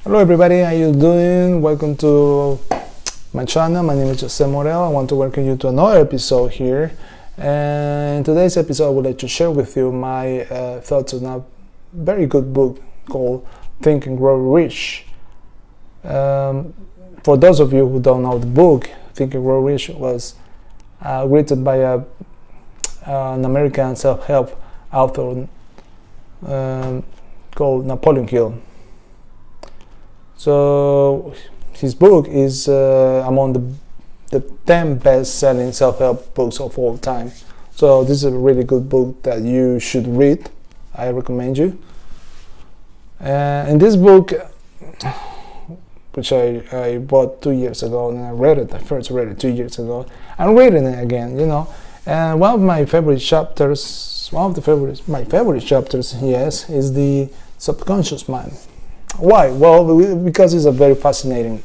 Hello everybody, how you doing? Welcome to my channel. My name is Jose Morel. I want to welcome you to another episode here. And in today's episode I would like to share with you my thoughts on a very good book called Think and Grow Rich. For those of you who don't know the book, Think and Grow Rich was written by an American self-help author called Napoleon Hill. So his book is among the 10 best-selling self-help books of all time. So this is a really good book that you should read. I recommend you. In this book, which I bought 2 years ago, and I first read it 2 years ago. I'm reading it again, And one of my favorite chapters, my favorite chapters, yes, is the subconscious mind. Why? Well, because it's a very fascinating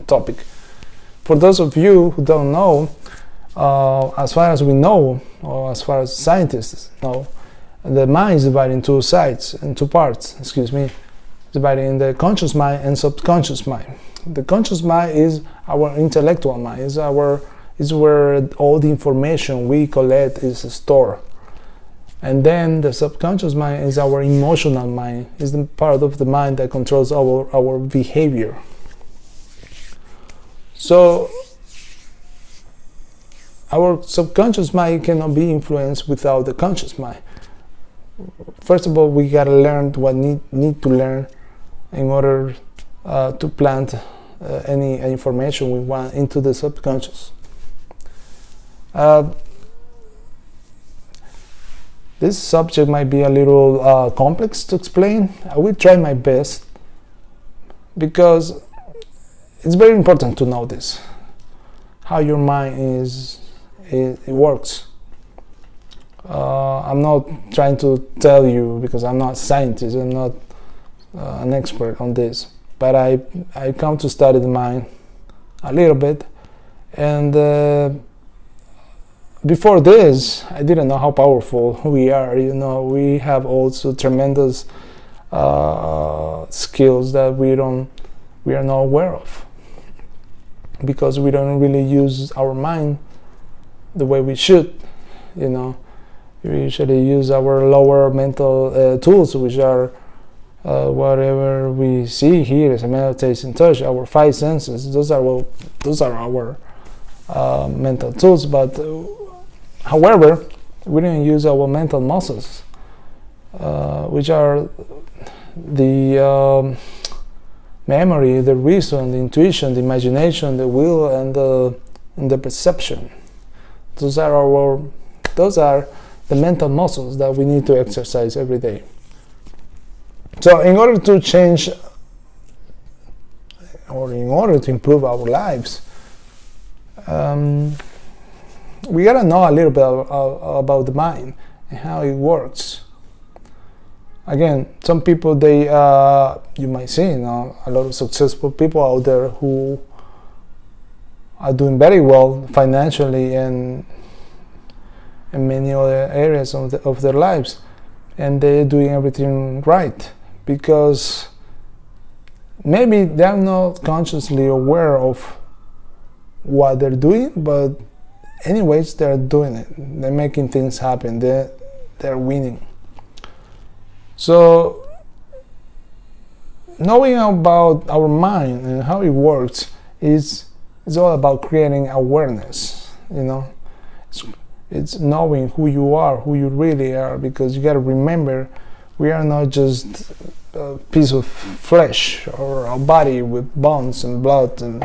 topic. For those of you who don't know, as far as we know, or as far as scientists know, the mind is divided in two parts. Divided in the conscious mind and subconscious mind. The conscious mind is our intellectual mind. Is where all the information we collect is stored. And then the subconscious mind is our emotional mind, is the part of the mind that controls our behavior. So our subconscious mind cannot be influenced without the conscious mind. First of all, we gotta learn what need to learn in order to plant any information we want into the subconscious. This subject might be a little complex to explain. I will try my best because it's very important to know this, how your mind it works. I'm not trying to tell you because I'm not a scientist, I'm not an expert on this, but I come to study the mind a little bit, and before this, I didn't know how powerful we are. We have also tremendous skills that we are not aware of, because we don't really use our mind the way we should. We usually use our lower mental tools, which are whatever we see, hear, smell, taste, and touch. Our five senses. Those are our mental tools, but however, we don't use our mental muscles, which are the memory, the reason, the intuition, the imagination, the will, and the perception. Those are the mental muscles that we need to exercise every day. So in order to change, or in order to improve our lives, we gotta know a little bit about the mind and how it works. Again, some people, you might see, a lot of successful people out there who are doing very well financially and in many other areas of their lives, and they're doing everything right because maybe they're not consciously aware of what they're doing, but anyways, they're doing it. They're making things happen. They're winning. So knowing about our mind and how it works is all about creating awareness. It's knowing who you are, who you really are, because you got to remember, we are not just a piece of flesh or a body with bones and blood and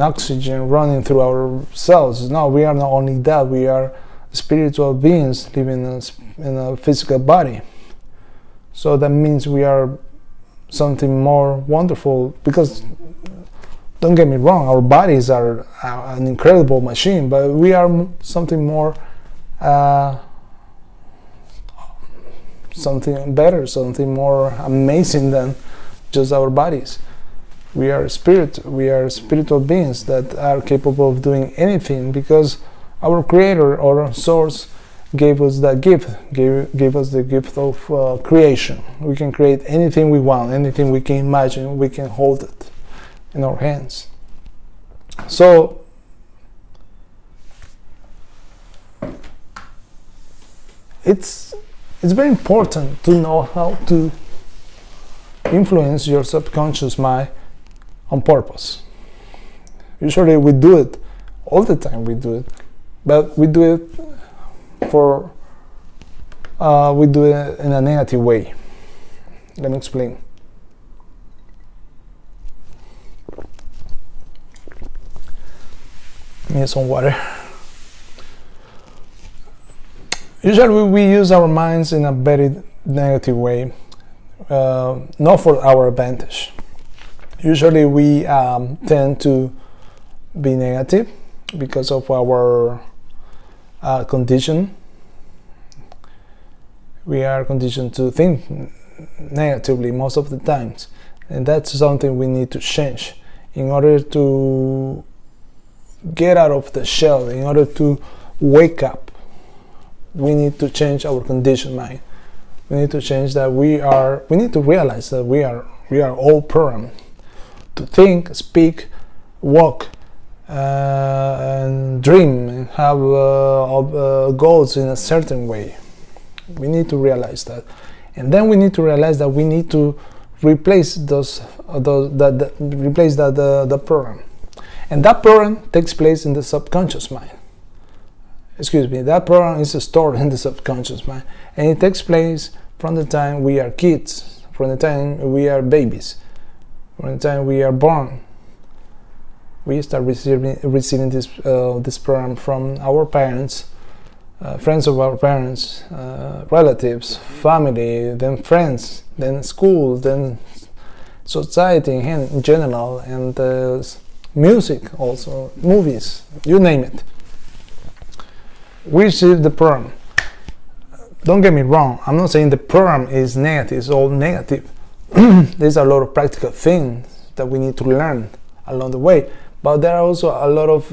oxygen running through our cells. No, we are not only that, we are spiritual beings living in a physical body. So that means we are something more wonderful, because don't get me wrong, our bodies are an incredible machine, but we are something more, something better, something more amazing than just our bodies. We are spiritual beings that are capable of doing anything, because our creator or source gave us that gift, gave us the gift of creation. We can create anything we want, anything we can imagine, we can hold it in our hands. So it's very important to know how to influence your subconscious mind on purpose. Usually we do it all the time, but we do it in a negative way. Let me explain. Need some water. Usually we use our minds in a very negative way, not for our advantage. Usually we tend to be negative because of our condition. We are conditioned to think negatively most of the times, and that's something we need to change in order to get out of the shell, in order to wake up. We need to change our conditioned mind. We need to change that we need to realize that we are all programmed to think, speak, walk, and dream, and have goals in a certain way. We need to realize that, and then we need to realize that we need to replace the program, and that program takes place in the subconscious mind. That program is stored in the subconscious mind, and it takes place from the time we are kids, from the time we are babies, from the time we are born. We start receiving this program from our parents, friends of our parents, relatives, family, then friends, then school, then society in general, and music also, movies, you name it. We receive the program. Don't get me wrong, I'm not saying the program is negative, it's all negative. There's a lot of practical things that we need to learn along the way, but there are also a lot of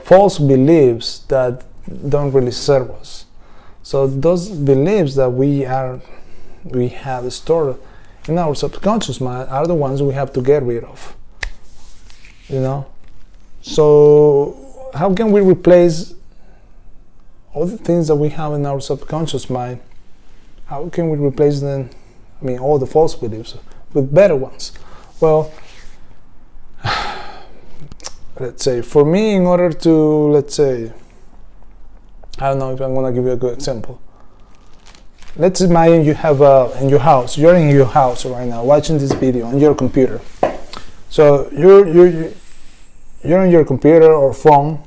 false beliefs that don't really serve us. So those beliefs that we have stored in our subconscious mind are the ones we have to get rid of. So how can we replace all the things that we have in our subconscious mind? How can we replace them, all the false beliefs, with better ones? Well, let's say, for me, in order to, I don't know if I'm going to give you a good example. Let's imagine you have you're in your house right now, watching this video on your computer. So you're on your computer or phone,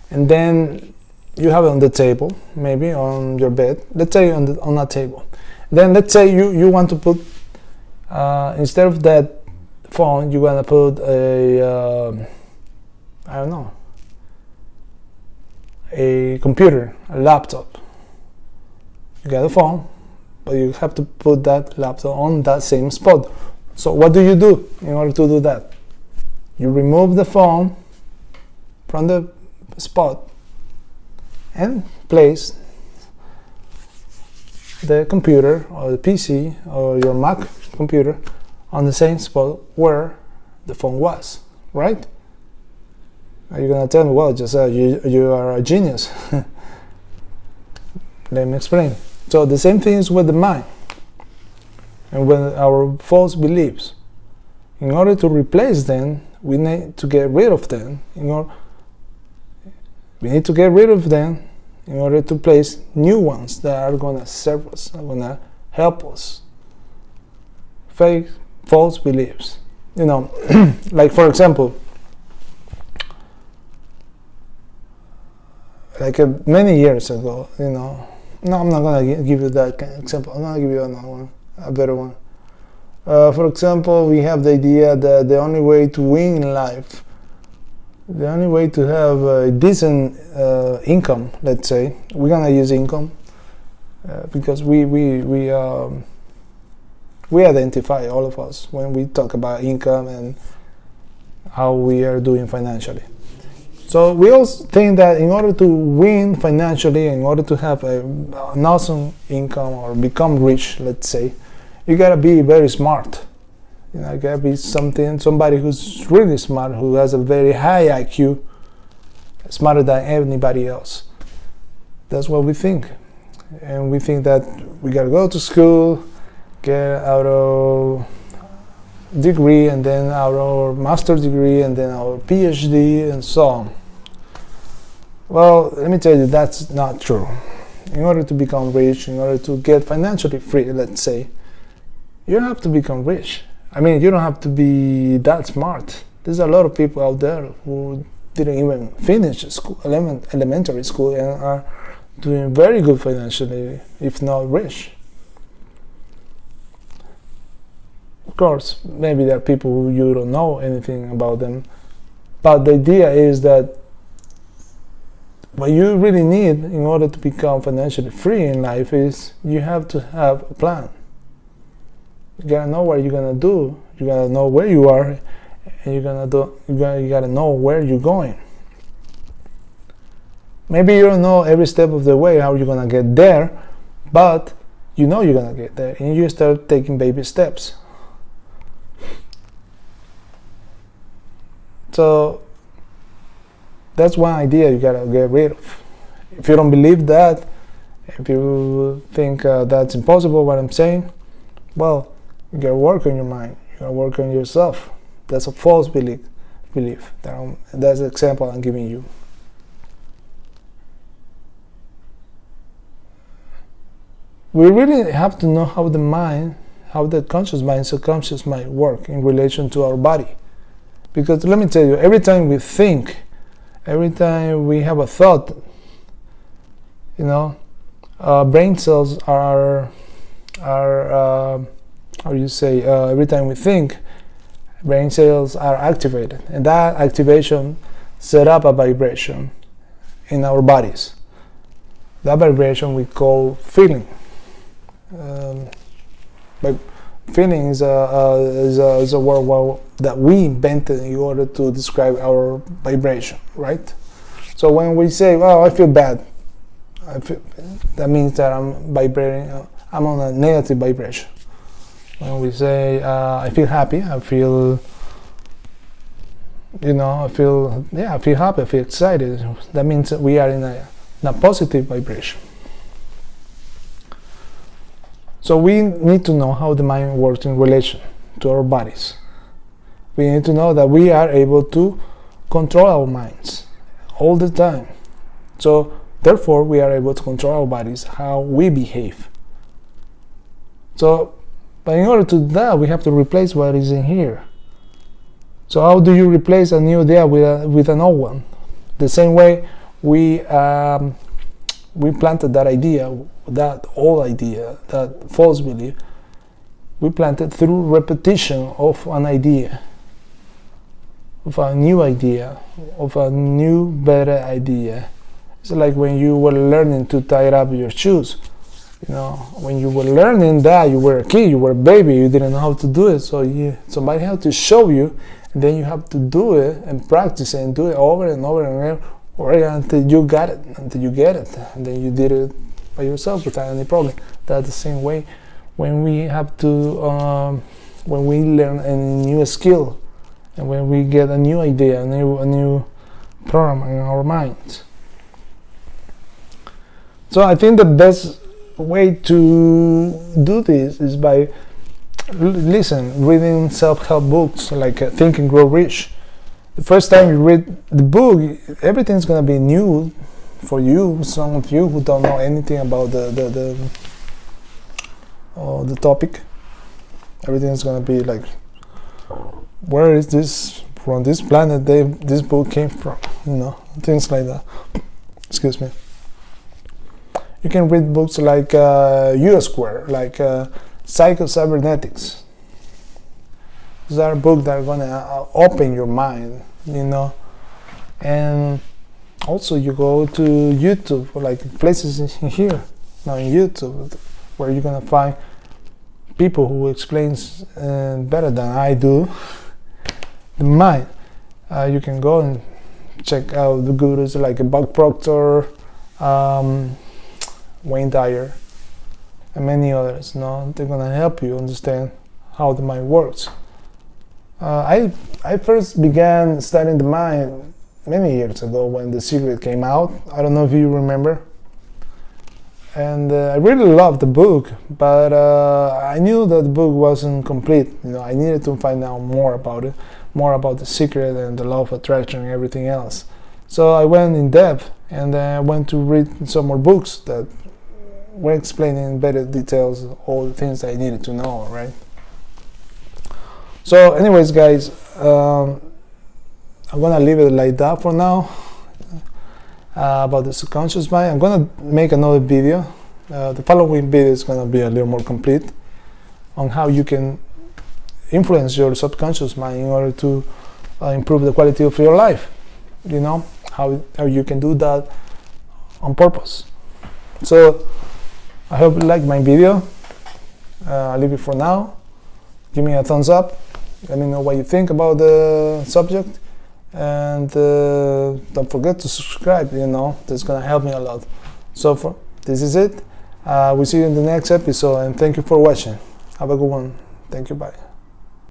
and then you have it on the table, maybe on your bed. Let's say on that table. Then let's say you want to put instead of that phone, you want to put a computer, a laptop. You got a phone, but you have to put that laptop on that same spot. So what do you do in order to do that? You remove the phone from the spot and place the computer or the PC or your Mac computer on the same spot where the phone was, right? Are you gonna tell me, well, just you are a genius? Let me explain. So the same thing is with the mind and with our false beliefs. In order to replace them, we need to get rid of them. We need to get rid of them in order to place new ones that are going to serve us, are going to help us. Fake, false beliefs. Like for example, many years ago, no, I'm not going to give you that kind of example. I'm going to give you another one, a better one. For example, we have the idea that the only way to win in life, the only way to have a decent income, let's say, we're gonna use income because we identify, all of us, when we talk about income and how we are doing financially. So we also think that in order to win financially, in order to have an awesome income or become rich, let's say, you gotta be very smart. You know, you gotta be somebody who's really smart, who has a very high IQ, smarter than anybody else. That's what we think. And we think that we gotta go to school, get our degree, and then our master's degree, and then our PhD, and so on. Well, let me tell you, that's not true. In order to become rich, in order to get financially free, let's say, you don't have to become rich. I mean, you don't have to be that smart. There's a lot of people out there who didn't even finish school, elementary school, and are doing very good financially, if not rich. Of course, maybe there are people who you don't know anything about them, but the idea is that what you really need in order to become financially free in life is you have to have a plan. You gotta know what you're gonna do. You gotta know where you are, and you gotta know where you're going. Maybe you don't know every step of the way how you're gonna get there, but you know you're gonna get there, and you start taking baby steps. So that's one idea you gotta get rid of. If you don't believe that, if you think that's impossible, what I'm saying, well, you gotta work on your mind. You gotta work on yourself. That's a false belief. That's the example I'm giving you. We really have to know how the conscious mind, subconscious mind work in relation to our body. Because let me tell you, every time we think, every time we have a thought, you know, brain cells are every time we think, brain cells are activated, and that activation set up a vibration in our bodies. That vibration we call feeling. But feeling is a word that we invented in order to describe our vibration, right? So when we say, "Well, I feel bad," that means that I'm vibrating. I'm on a negative vibration. When we say, "I feel happy," I feel happy. I feel excited. That means that we are in a positive vibration. So we need to know how the mind works in relation to our bodies. We need to know that we are able to control our minds all the time. So therefore, we are able to control our bodies, how we behave. So, but in order to do that, we have to replace what is in here. So how do you replace a new idea with an old one? The same way we planted that idea, that old idea, that false belief, we planted through repetition of an idea, of a new idea, of a new, better idea. It's like when you were learning to tie up your shoes. You know, when you were learning that, you were a kid, you were a baby, you didn't know how to do it, so somebody had to show you, and then you have to do it and practice it and do it over and over and over. Or until you got it, until you get it, and then you did it by yourself without any problem. That's the same way when we have to, when we learn a new skill, and when we get a new idea, a new program in our minds. So I think the best way to do this is by reading self-help books like Think and Grow Rich. The first time you read the book, everything's gonna be new for you. Some of you who don't know anything about the topic, everything's gonna be like, where is this from? This planet this book came from? You know, things like that. Excuse me. You can read books like U-Square, like Psycho-Cybernetics. These are books that are gonna open your mind, you know. And also you go to YouTube, like places in here, now in YouTube, where you're gonna find people who explains better than I do the mind. You can go and check out the gurus like Bob Proctor, Wayne Dyer, and many others. They're gonna help you understand how the mind works. I first began studying the mind many years ago when The Secret came out. I don't know if you remember. And I really loved the book, but I knew that the book wasn't complete. I needed to find out more about it, more about The Secret and the law of attraction and everything else. So I went in depth, and then I went to read some more books that were explaining in better details all the things I needed to know, right? So anyways, guys, I'm gonna leave it like that for now. About the subconscious mind, I'm gonna make another video. The following video is gonna be a little more complete on how you can influence your subconscious mind in order to improve the quality of your life. How you can do that on purpose. So I hope you liked my video. I'll leave it for now. Give me a thumbs up. Let me know what you think about the subject. And don't forget to subscribe. That's gonna help me a lot. So this is it. We'll see you in the next episode, and thank you for watching. Have a good one. Thank you. Bye.